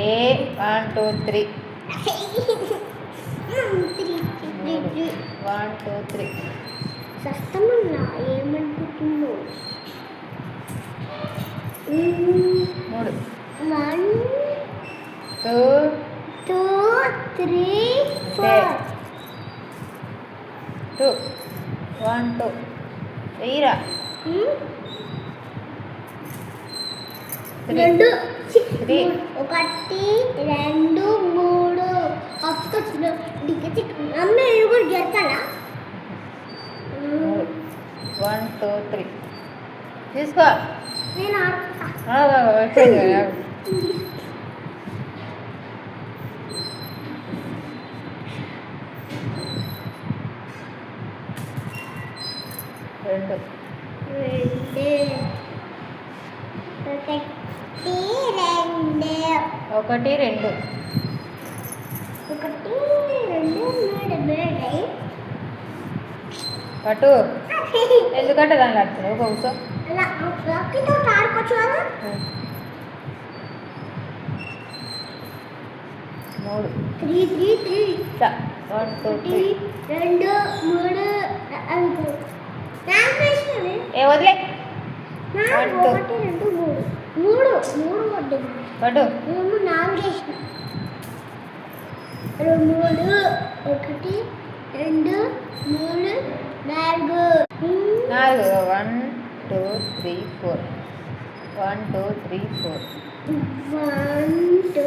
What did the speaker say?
1 2 3 1 2 3 సస్తమన్నా ఏమనుకుంటున్నావు? 3 1 2 2 3 4 2 1 2 వెయ్యిరా 3 రెండు 3 ఒకటి రెండు మూడు అమ్మ ఇది కూడా గెలుతానా? 1 2 3 తీసుకో నేను ఆడుతా. రెండు ఒకటి రెండు పట్టు ఎందుకంటే దాన్ని ఆడుతున్నావు కూర్చో ఆడుకోవచ్చు కదా. 3 3 3 3 1 2 3 రెండు మూడు ఏ వదిలే ఒకటి రెండు మూడు మూడు మూడు వడ్డీ పట్టు మేము నాలుగు వేసిన మూడు ఒకటి రెండు మూడు నాలుగు 1 2 3 4 1 2 3 4 1 2